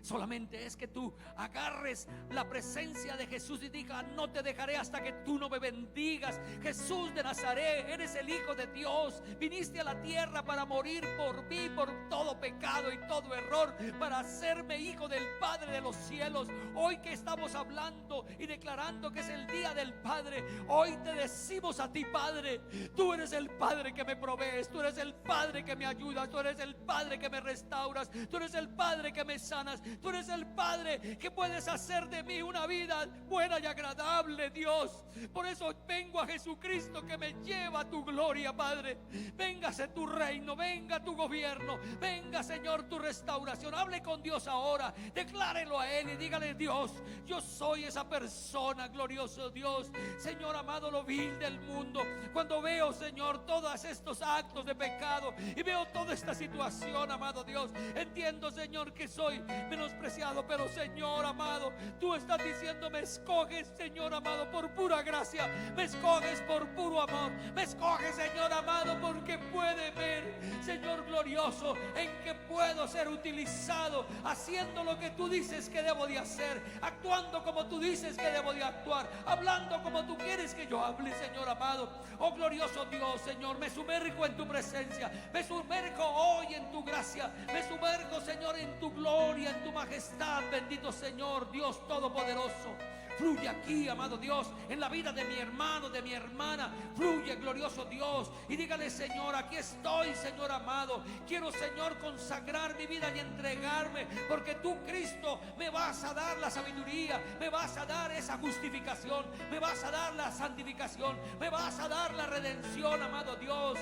Solamente es que tú agarres la presencia de Jesús y digas: no te dejaré hasta que tú no me bendigas. Jesús de Nazaret, eres el Hijo de Dios. Viniste a la tierra para morir por mí, por todo pecado y todo error, para hacerme hijo del Padre de los cielos. Hoy que estamos hablando y declarando que es el día del Padre, hoy te decimos a ti, Padre: tú eres el Padre que me provees, tú eres el Padre que me ayudas, tú eres el Padre que me restauras, tú eres el Padre que me sanas. Tú eres el Padre que puedes hacer de mí una vida buena y agradable, Dios. Por eso vengo a Jesucristo, que me lleva a tu gloria, Padre. Véngase tu reino, venga tu gobierno, venga, Señor, tu restauración. Hable con Dios ahora, declárelo a Él y dígale: Dios, yo soy esa persona, glorioso Dios. Señor amado, lo vil del mundo, cuando veo, Señor, todos estos actos de pecado y veo toda esta situación, amado Dios, entiendo, Señor, que soy menospreciado, pero Señor amado, tú estás diciendo: me escoges, Señor amado, por pura gracia, me escoges por puro amor, me escoges, Señor amado, porque puede ver, Señor glorioso, en que puedo ser utilizado, haciendo lo que tú dices que debo de hacer, actuando como tú dices que debo de actuar, hablando como tú quieres que yo hable, Señor amado. Oh glorioso Dios, Señor, me sumerjo en tu presencia, me sumerjo hoy en tu gracia, me sumerjo, Señor, en tu gloria, en tu majestad, bendito Señor, Dios todopoderoso. Fluye aquí, amado Dios, en la vida de mi hermano, de mi hermana. Fluye, glorioso Dios, y dígale: Señor, aquí estoy, Señor amado. Quiero, Señor, consagrar mi vida y entregarme, porque tú, Cristo, me vas a dar la sabiduría, me vas a dar esa justificación, me vas a dar la santificación, me vas a dar la redención, amado Dios.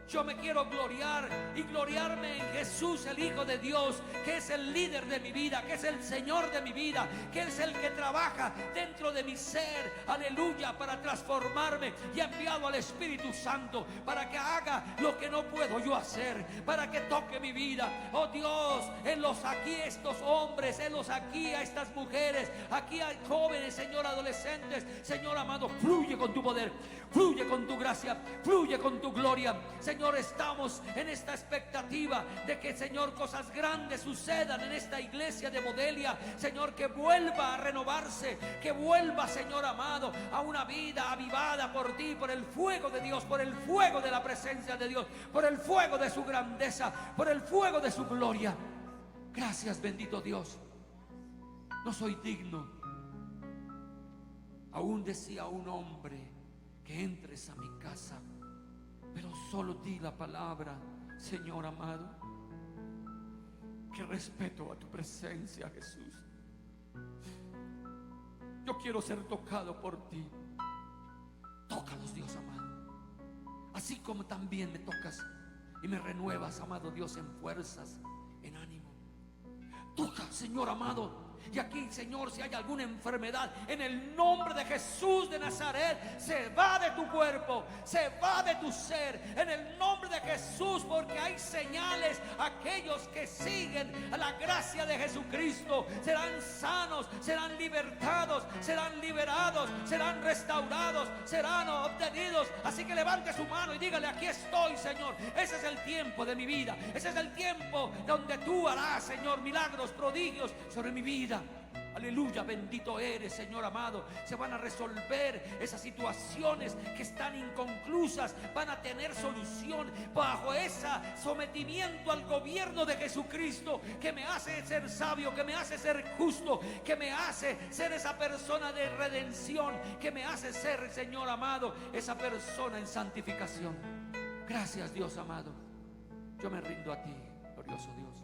Yo me quiero gloriar y gloriarme en Jesús, el Hijo de Dios, que es el líder de mi vida, que es el Señor de mi vida, que es el que trabaja dentro de mi ser, aleluya, para transformarme, y ha enviado al Espíritu Santo para que haga lo que no puedo yo hacer, para que toque mi vida. Oh Dios, enlos aquí estos hombres, enlos aquí a estas mujeres, aquí hay jóvenes, Señor, adolescentes. Señor amado, fluye con tu poder, fluye con tu gracia, fluye con tu gloria. Señor, estamos en esta expectativa de que, Señor, cosas grandes sucedan en esta iglesia de Modelia. Señor, que vuelva a renovarse, que vuelva, Señor amado, a una vida avivada por ti, por el fuego de Dios, por el fuego de la presencia de Dios, por el fuego de su grandeza, por el fuego de su gloria. Gracias, bendito Dios. No soy digno, aún decía un hombre, que entres a mi casa, pero solo di la palabra, Señor amado. Que respeto a tu presencia, Jesús. Yo quiero ser tocado por ti. Tócalos, Dios amado, así como también me tocas y me renuevas, amado Dios, en fuerzas, en ánimo. Toca, Señor amado, Y aquí, Señor, si hay alguna enfermedad, en el nombre de Jesús de Nazaret, se va de tu cuerpo, se va de tu ser, en el nombre de Jesús, porque hay señales. Aquellos que siguen a la gracia de Jesucristo serán sanos, serán libertados, serán liberados, serán restaurados, serán obtenidos. Así que levante su mano y dígale: aquí estoy, Señor. Ese es el tiempo de mi vida, ese es el tiempo donde tú harás, Señor, milagros, prodigios sobre mi vida. Aleluya, bendito eres, Señor amado. Se van a resolver esas situaciones que están inconclusas, van a tener solución bajo ese sometimiento al gobierno de Jesucristo, que me hace ser sabio, que me hace ser justo, que me hace ser esa persona de redención, que me hace ser, Señor amado, esa persona en santificación. Gracias, Dios amado. Yo me rindo a ti, glorioso Dios.